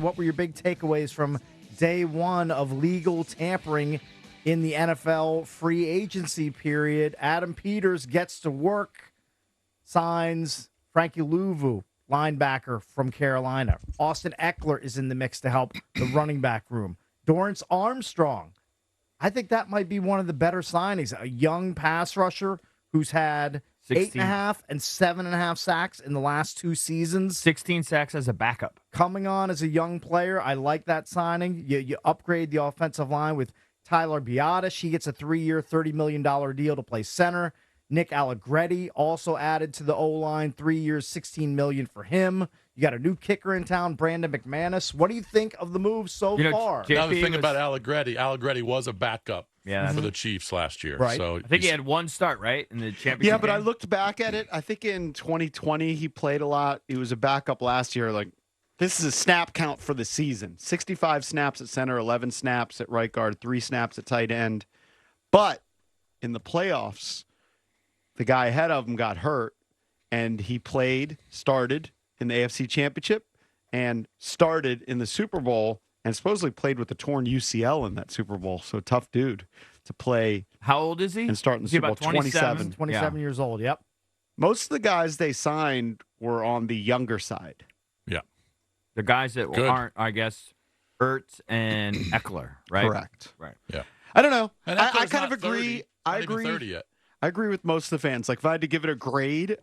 What were your big takeaways from day one of legal tampering in the NFL free agency period? Adam Peters gets to work, signs Frankie Louvu, linebacker from Carolina. Austin Eckler is in the mix to help the running back room. Dorrance Armstrong, I think that might be one of the better signings. A young pass rusher who's had 8.5 and 7.5 sacks in the last 2 seasons. 16 sacks as a backup. Coming on as a young player, I like that signing. You upgrade the offensive line with Tyler Biadasz. He gets a 3-year, $30 million deal to play center. Nick Allegretti also added to the O-line, 3 years, $16 million for him. You got a new kicker in town, Brandon McManus. What do you think of the move so far? Now, the thing about Allegretti was a backup for the Chiefs last year. Right. So I think he had one start, right, in the championship Yeah, but game? I looked back at it. I think in 2020 he played a lot. He was a backup last year. Like, this is a snap count for the season. 65 snaps at center, 11 snaps at right guard, 3 snaps at tight end. But in the playoffs, the guy ahead of him got hurt, and he started in the AFC Championship and started in the Super Bowl and supposedly played with a torn UCL in that Super Bowl. So tough dude to play. How old is he? And start in the Super Bowl. 27. 27 years old, yep. Most of the guys they signed were on the younger side. Yeah. The guys that aren't, I guess, Ertz and Eckler, right? Correct. Right. Yeah. I don't know. And I Eckler's kind of not 30. agree. I Not even agree. 30 yet. I agree with most of the fans. Like, if I had to give it a grade,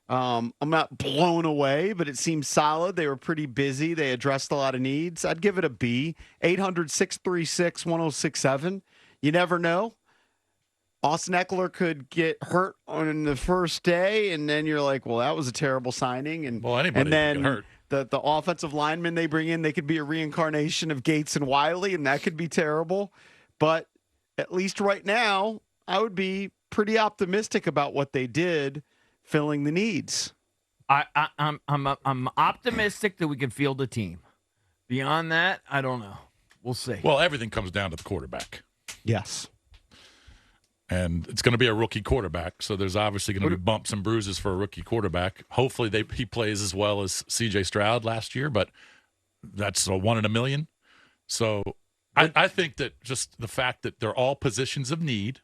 I'm not blown away, but it seems solid. They were pretty busy. They addressed a lot of needs. I'd give it a B. 800-636-1067. You never know. Austin Eckler could get hurt on the first day, and then you're like, well, that was a terrible signing. And anybody and then could get hurt. The offensive linemen they bring in, they could be a reincarnation of Gates and Wiley, and that could be terrible. But at least right now, I would be pretty optimistic about what they did, filling the needs. I'm optimistic that we can field a team. Beyond that, I don't know. We'll see. Well, everything comes down to the quarterback. Yes. And it's going to be a rookie quarterback, so there's obviously going to be bumps and bruises for a rookie quarterback. Hopefully he plays as well as C.J. Stroud last year, but that's a 1 in a million. So I think that just the fact that they're all positions of need,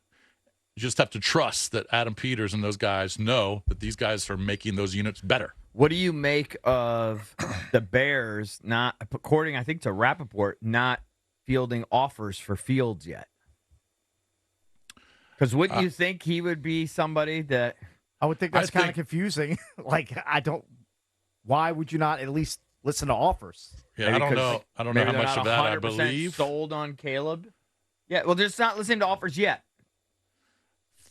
you just have to trust that Adam Peters and those guys know that these guys are making those units better. What do you make of the Bears not, according, I think, to Rappaport, not fielding offers for Fields yet? Because wouldn't you think he would be somebody that... I would think that's kind of confusing. Why would you not at least listen to offers? Yeah, Maybe I don't know. I don't know how much of that I believe. Sold on Caleb. Yeah, well, they're just not listening to offers yet.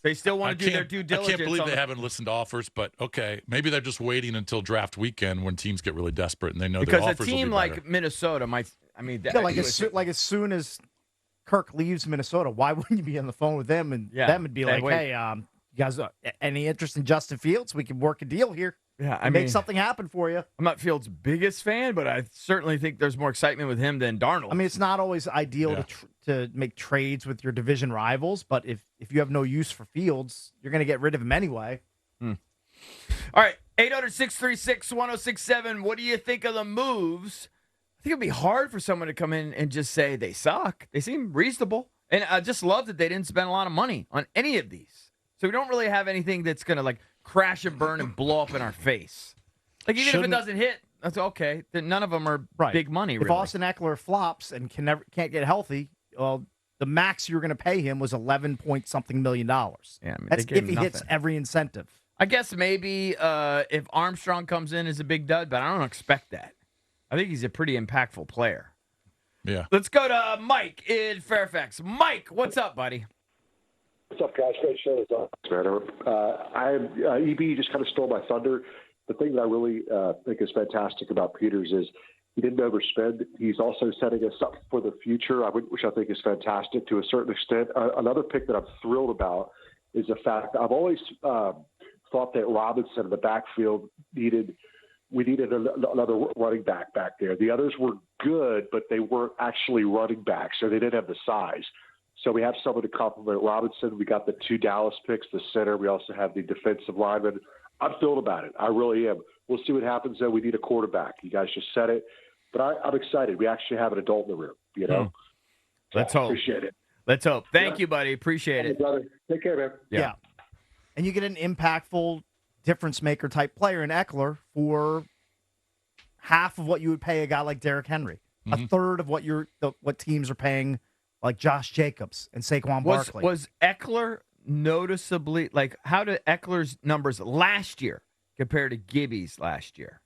They still want to do their due diligence. I can't believe they haven't listened to offers, but okay, maybe they're just waiting until draft weekend when teams get really desperate and they know their offers will be better. Because a team like Minnesota might. As soon as Kirk leaves Minnesota, why wouldn't you be on the phone with them and them and be like, hey, you guys, any interest in Justin Fields? We can work a deal here. Yeah, make something happen for you. I'm not Fields' biggest fan, but I certainly think there's more excitement with him than Darnold. I mean, it's not always ideal to make trades with your division rivals, but if you have no use for Fields, you're going to get rid of him anyway. All right, 800-636-1067. What do you think of the moves? I think it'd be hard for someone to come in and just say they suck. They seem reasonable. And I just love that they didn't spend a lot of money on any of these. So we don't really have anything that's going to, crash and burn and blow up in our face. Even if it doesn't hit, that's okay. Then none of them are big money, really. If Austin Eckler flops and can't get healthy, well, the max you were going to pay him was $11-point-something million. Yeah, that's if he hits every incentive. I guess maybe if Armstrong comes in as a big dud, but I don't expect that. I think he's a pretty impactful player. Yeah. Let's go to Mike in Fairfax. Mike, what's up, buddy? What's up, guys? Great show. EB just kind of stole my thunder. The thing that I really think is fantastic about Peters is he didn't overspend. He's also setting us up for the future, which I think is fantastic to a certain extent. Another pick that I'm thrilled about is the fact that I've always thought that Robinson in the backfield we needed another running back there. The others were good, but they weren't actually running backs, so they didn't have the size. So we have someone to complement Robinson. We got the 2 Dallas picks, the center. We also have the defensive lineman. I'm thrilled about it. I really am. We'll see what happens, though. We need a quarterback. You guys just said it. But I'm excited. We actually have an adult in the room, you know? Let's So, hope. Appreciate it. Let's hope. Thank you, buddy. Appreciate Hey, it. brother. Take care, man. Yeah. And you get an impactful difference maker type player in Eckler for half of what you would pay a guy like Derrick Henry. A third of what what teams are paying like Josh Jacobs and Saquon Barkley. Was Eckler noticeably, like, how did Eckler's numbers last year compare to Gibby's last year?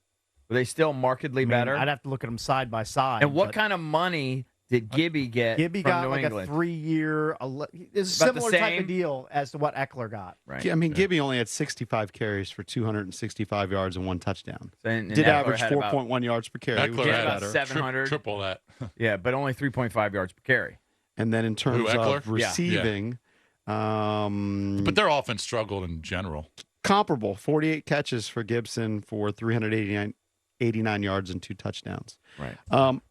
Were they still markedly better? I'd have to look at them side by side. And what kind of money did Gibby get Gibby from got New like England? a 3-year, it's a About the similar type same? of deal as to what Eckler got. Right. I mean, Gibby only had 65 carries for 265 yards and 1 touchdown. And Did Eckler average had about- 4.1 yards per carry. Eckler which is had about better. 700. triple that. Yeah, but only 3.5 yards per carry. And then in terms Eckler? of receiving, But their offense struggled in general. comparable 48 catches for Gibson for 389 yards and 2 touchdowns. Right.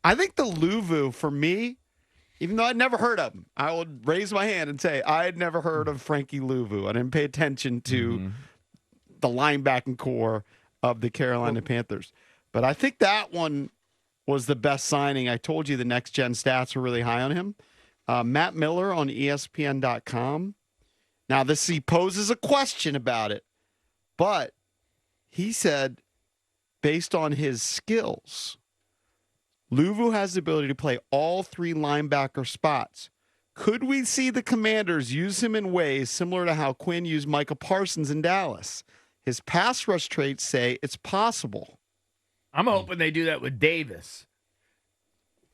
I think the Luvu, for me, even though I'd never heard of him, I would raise my hand and say I had never heard of Frankie Luvu. I didn't pay attention to the linebacking core of the Carolina Panthers. But I think that one was the best signing. I told you the next gen stats were really high on him. Matt Miller on ESPN.com. Now, he poses a question about it, but he said, based on his skills, Luvu has the ability to play all 3 linebacker spots. Could we see the Commanders use him in ways similar to how Quinn used Micah Parsons in Dallas? His pass rush traits say it's possible. I'm hoping they do that with Davis.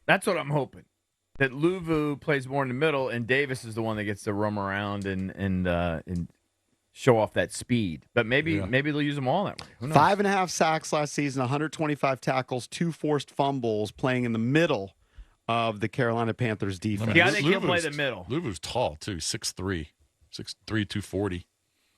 That's what I'm hoping. That Luvu plays more in the middle, and Davis is the one that gets to roam around and show off that speed. But maybe they'll use them all that way. Who knows? 5.5 sacks last season, 125 tackles, 2 forced fumbles, playing in the middle of the Carolina Panthers defense. Yeah, I think he'll play the middle. Luvu's tall, too, 6'3", 240.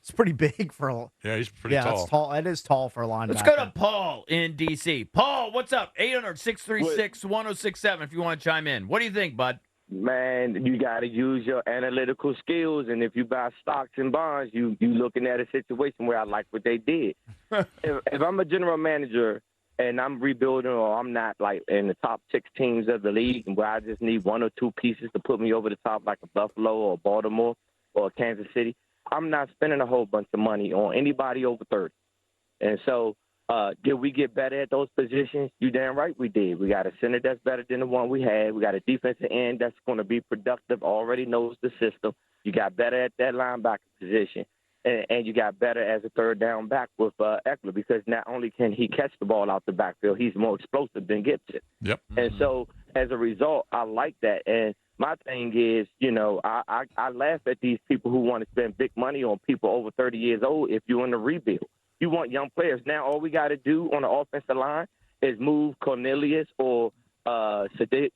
It's pretty big for Yeah, he's pretty tall. It's tall. It is tall for a linebacker. Let's go to Paul in D.C. Paul, what's up? 800-636-1067 if you want to chime in. What do you think, bud? Man, you got to use your analytical skills, and if you buy stocks and bonds, you looking at a situation where I like what they did. if I'm a general manager and I'm rebuilding, or I'm not like in the top 6 teams of the league, where I just need 1 or 2 pieces to put me over the top, like a Buffalo or Baltimore or Kansas City, I'm not spending a whole bunch of money on anybody over 30. And so, did we get better at those positions? You damn right we did. We got a center that's better than the one we had. We got a defensive end that's going to be productive, already knows the system. You got better at that linebacker position. And you got better as a third down back with Eckler, because not only can he catch the ball out the backfield, he's more explosive than Gibson. Yep. And so, as a result, I like that. And my thing is, I laugh at these people who want to spend big money on people over 30 years old if you're in the rebuild. You want young players. Now, all we got to do on the offensive line is move Cornelius or Sadiq,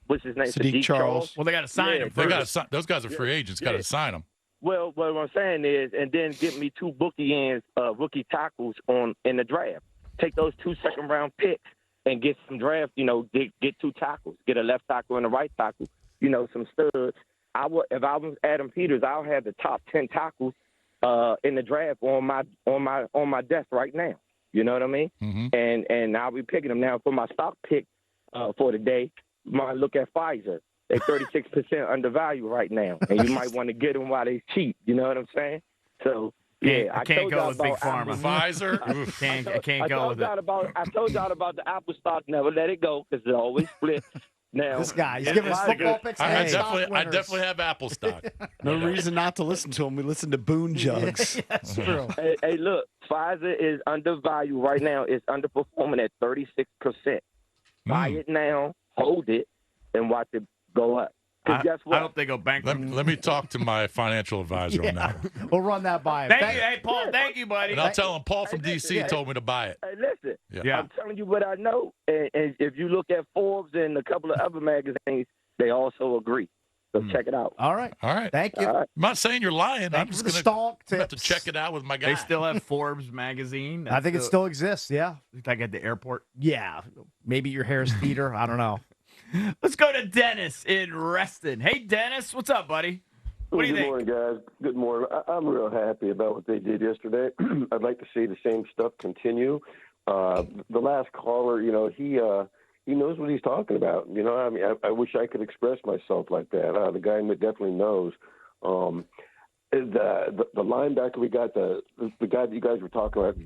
what's his name? Sadiq Charles. Well, they got to sign him first. Those guys are free agents. Got to sign them. Well, what I'm saying is, and then get me 2 rookie tackles in the draft. Take those 2 second-round picks and get some draft, get 2 tackles, get a left tackle and a right tackle, some studs. If I was Adam Peters, I'll have the top 10 tackles in the draft on my desk right now. You know what I mean? Mm-hmm. And I'll be picking them now for my stock pick for the day. You might look at Pfizer. They're 36% undervalued right now, and you might want to get them while they cheap. You know what I'm saying? So. Yeah, I can't go with Big Pharma. Pfizer. I can't go with it. I told y'all about the Apple stock. Never let it go, because it always split. Now This guy, he's giving us football picks. I and stock definitely winners. have Apple stock. No reason not to listen to him. We listen to Boone Jugs. That's true. hey, look, Pfizer is undervalued right now. It's underperforming at 36%. Buy it now, hold it, and watch it go up. Because guess what? I hope they go bankrupt. Let me talk to my financial advisor on that. We'll run that by him. Thank you. Hey, Paul, thank you, buddy. And I'll tell him Paul from D.C. told me to buy it. Hey, listen, Yeah. I'm telling you what I know. And if you look at Forbes and a couple of other magazines, they also agree. So check it out. All right. All right. Thank you. All right. I'm not saying you're lying. Thank I'm you just for the going stock to have to tips. check it out with my guy. They still have Forbes magazine. I think it still exists. Yeah. like at the airport. Yeah. Maybe your hair's Peter. I don't know. Let's go to Dennis in Reston. Hey, Dennis, what's up, buddy? What do you Good think? morning, guys. Good morning. I'm real happy about what they did yesterday. I'd like to see the same stuff continue. the last caller, he knows what he's talking about. I mean, I wish I could express myself like that. The guy definitely knows. The linebacker we got, the guy that you guys were talking about,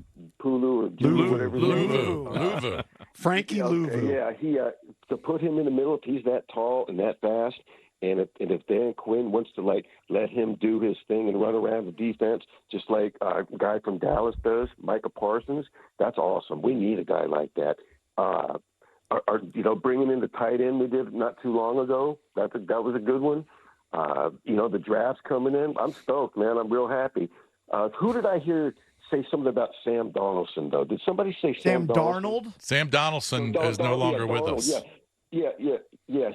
Pulu or Lulu, whatever his name is. Luvu. Frankie Louvu. Yeah, he to put him in the middle if he's that tall and that fast, and if Dan Quinn wants to let him do his thing and run around the defense just like a guy from Dallas does, Micah Parsons, that's awesome. We need a guy like that. Bringing in the tight end they did not too long ago, that was a good one. The draft's coming in. I'm stoked, man. I'm real happy. Who did I hear say something about Sam Donaldson, though? Did somebody say Sam Darnold? Sam Donaldson is no longer with us. Yeah.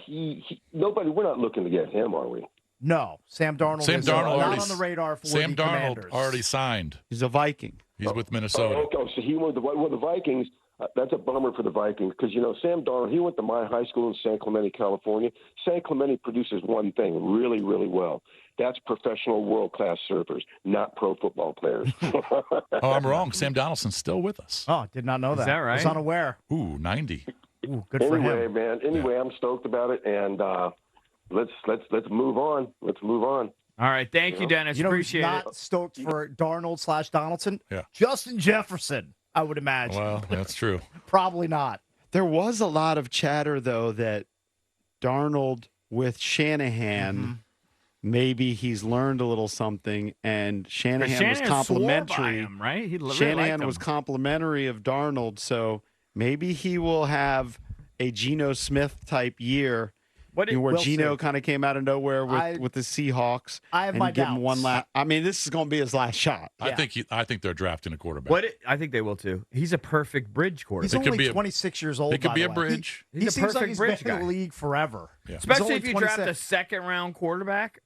He nobody. We're not looking to get him, are we? No, Sam Darnold is not on the radar for Sam the Darnold Commanders. already signed. He's a Viking. He's with Minnesota. Okay, so he went to the Vikings. That's a bummer for the Vikings because, Sam Darnold, he went to my high school in San Clemente, California. San Clemente produces one thing really, really well. That's professional world-class surfers, not pro football players. Oh, I'm wrong. Sam Donaldson's still with us. Oh, did not know that. Is that right? Was unaware. Ooh, 90. Ooh, good for him. Man. Anyway, I'm stoked about it, and let's move on. Let's move on. All right. Thank you, Dennis. Appreciate who's it. not stoked for Darnold/Donaldson? Yeah. Justin Jefferson, I would imagine. Well, that's true. Probably not. There was a lot of chatter, though, that Darnold with Shanahan, maybe he's learned a little something, and Shanahan was complimentary. Swore by him, right? He really Shanahan liked was him. complimentary of Darnold, so maybe he will have a Geno Smith type year. Where we'll Geno see. kind of came out of nowhere with the Seahawks. I have and my give him doubts. one last. I mean, this is going to be his last shot. I think they're drafting a quarterback. I think they will too. He's a perfect bridge quarterback. He's It could only be 26 years old. it could by be the a way. bridge. He He's a seems like perfect he's bridge been in guy. the league forever. Yeah. He's Especially only if you draft 26. a second-round quarterback,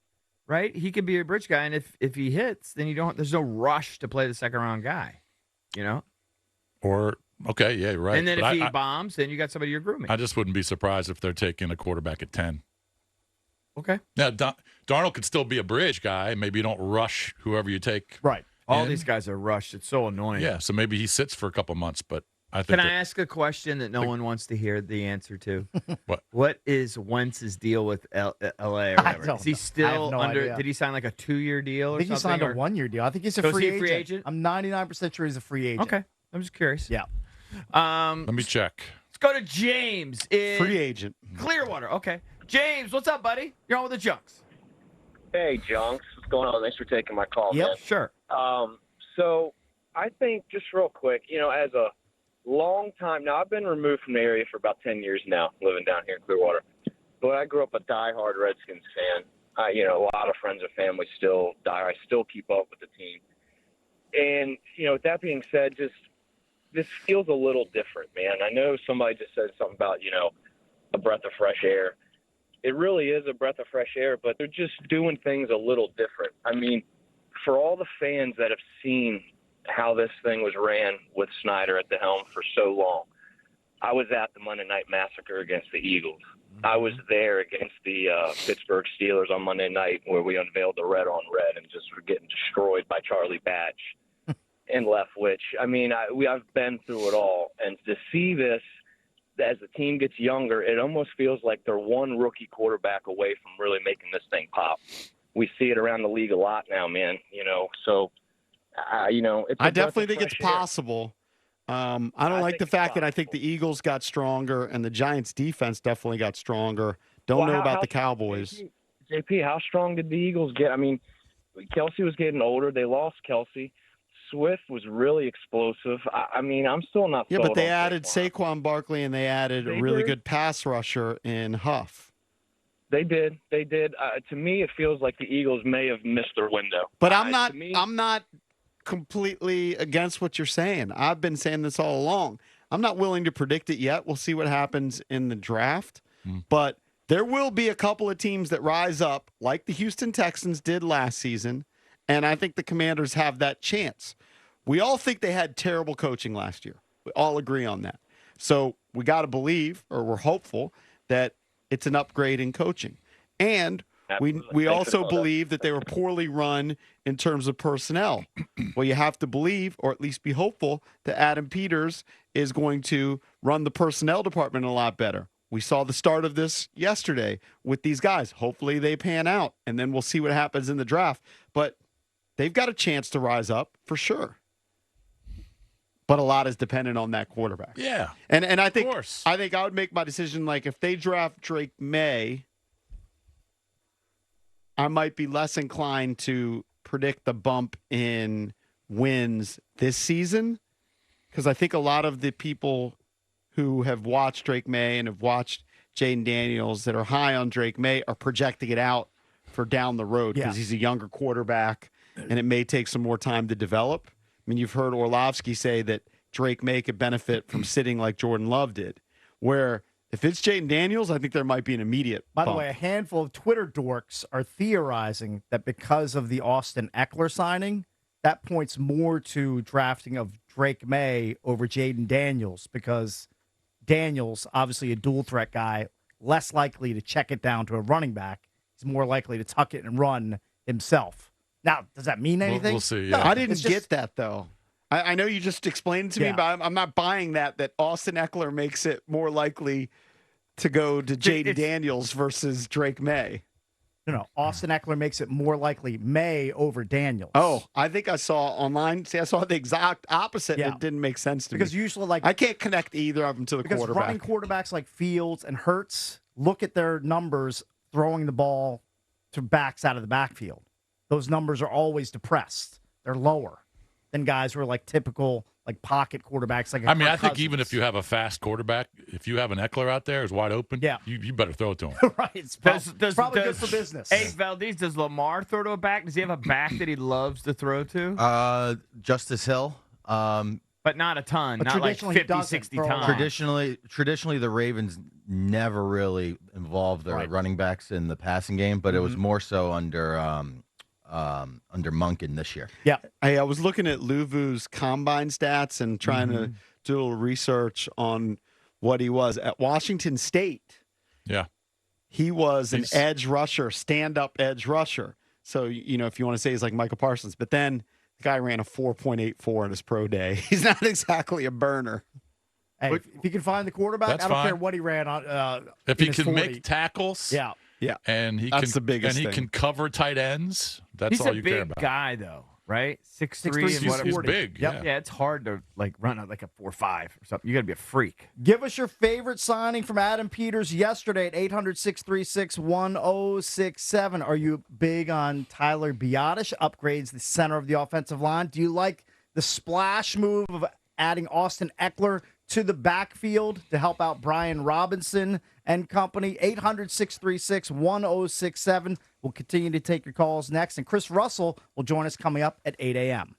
right? He could be a bridge guy, and if he hits, then there's no rush to play the second-round guy, Or, okay, yeah, right. And then But if he bombs, then you got somebody you're grooming. I just wouldn't be surprised if they're taking a quarterback at 10. Okay. Now, Darnold could still be a bridge guy. Maybe you don't rush whoever you take. Right. All in. these guys are rushed. It's so annoying. Yeah, so maybe he sits for a couple months, but I think Can I that- ask a question that no one wants to hear the answer to? What? What is Wentz's deal with L.A. or whatever? don't Is he know. I still have no under? idea. Did he sign like a 2-year deal or I think he something? signed a one-year deal. I think he's a So is free he a agent. free agent? I'm 99% sure he's a free agent. Okay. I'm just curious. Yeah. Let me check. Let's go to James in Free agent. Clearwater. Okay. James, what's up, buddy? You're on with the Junks. Hey, Junks. What's going on? Thanks for taking my call, Yep. man. Sure. So I think just real quick, as a long time now, I've been removed from the area for about 10 years now, living down here in Clearwater. But I grew up a diehard Redskins fan. A lot of friends and family still die. I still keep up with the team. And, with that being said, this feels a little different, man. I know somebody just said something about, a breath of fresh air. It really is a breath of fresh air, but they're just doing things a little different. I mean, for all the fans that have seen how this thing was ran with Snyder at the helm for so long, I was at the Monday Night Massacre against the Eagles. I was there against the Pittsburgh Steelers on Monday night where we unveiled the red on red and just were getting destroyed by Charlie Batch and Leftwich. I mean, I've been through it all. And to see this, as the team gets younger, it almost feels like they're one rookie quarterback away from really making this thing pop. We see it around the league a lot now, man. So, it's I definitely think it's possible. I don't like the fact that I think the Eagles got stronger and the Giants' defense definitely got stronger. Don't know about the Cowboys. JP, how strong did the Eagles get? I mean, Kelsey was getting older. They lost Kelsey. Swift was really explosive. I mean, I'm still not Yeah, sold but they on added Saquon. Saquon Barkley and they added a They really did. good pass rusher in Huff. They did. To me, it feels like the Eagles may have missed their window. But to me- I'm not completely against what you're saying. I've been saying this all along. I'm not willing to predict it yet. We'll see what happens in the draft. But there will be a couple of teams that rise up like the Houston Texans did last season, and I think the Commanders have that chance. We all think they had terrible coaching last year. We all agree on that. So we got to believe, or we're hopeful, that it's an upgrade in coaching. And Absolutely. We Thanks for also the call, believe that they were poorly run in terms of personnel. Well, you have to believe, or at least be hopeful, that Adam Peters is going to run the personnel department a lot better. We saw the start of this yesterday with these guys. Hopefully they pan out, and then we'll see what happens in the draft. But they've got a chance to rise up for sure. But a lot is dependent on that quarterback. Yeah. And I think Of course. I would make my decision like if they draft Drake May, I might be less inclined to predict the bump in wins this season, because I think a lot of the people who have watched Drake May and have watched Jaden Daniels that are high on Drake May are projecting it out for down the road because he's a younger quarterback and it may take some more time to develop. I mean, you've heard Orlovsky say that Drake May could benefit from sitting like Jordan Love did, where if it's Jaden Daniels, I think there might be an immediate By the bump. way, a handful of Twitter dorks are theorizing that because of the Austin Eckler signing, that points more to drafting of Drake May over Jaden Daniels, because Daniels, obviously a dual threat guy, less likely to check it down to a running back. He's more likely to tuck it and run himself. Now, does that mean anything? We'll see. No, Yeah. I didn't it's just- get that, though. I know you just explained it to me, Yeah. but I'm not buying that Austin Eckler makes it more likely to go to Jaden It's- Daniels versus Drake May. No. Austin Eckler makes it more likely May over Daniels. Oh, I think I saw online. See, I saw the exact opposite, Yeah. and it didn't make sense to because me. usually, like, I can't connect either of them to the because quarterback. running quarterbacks like Fields and Hurts, look at their numbers throwing the ball to backs out of the backfield. Those numbers are always depressed. They're lower than guys who are like typical like pocket quarterbacks. Like I mean, Kirk I think even Cousins. if you have a fast quarterback, if you have an Eckler out there who's wide open, Yeah. you better throw it to him. right, it's probably good for business. Hey, Valdez, does Lamar throw to a back? Does he have a back that he loves to throw to? Justice Hill. But not a ton. But Not like traditionally he 50, doesn't 60 throw a times. lot. Traditionally, the Ravens never really involved their Right. running backs in the passing game, but it was more so under Monken this year. Yeah, Hey, I was looking at Luvu's combine stats and trying to do a little research on what he was at Washington State. Yeah. He was an He's- edge rusher, stand-up edge rusher. So, you know, if you want to say he's like Michael Parsons, but then the guy ran a 4.84 in his pro day. He's not exactly a burner. hey, if you can find the quarterback, That's I don't fine. care what he ran on. If in he his can 40. make tackles, Yeah, Yeah. and he That's can the biggest and he thing. can cover tight ends, that's He's all a you care big about. guy, though, right? 6'3", 6'3", and He's, whatever. he's 40. big. Yep. Yeah. Yeah, it's hard to like run out like a 4.5 or something. You got to be a freak. give us your favorite signing from Adam Peters yesterday at 800-636-1067. Are you big on Tyler Biotish? Upgrades the center of the offensive line. Do you like the splash move of adding Austin Eckler to the backfield to help out Brian Robinson and company? 800-636-1067. We'll continue to take your calls next. And Chris Russell will join us coming up at 8 a.m.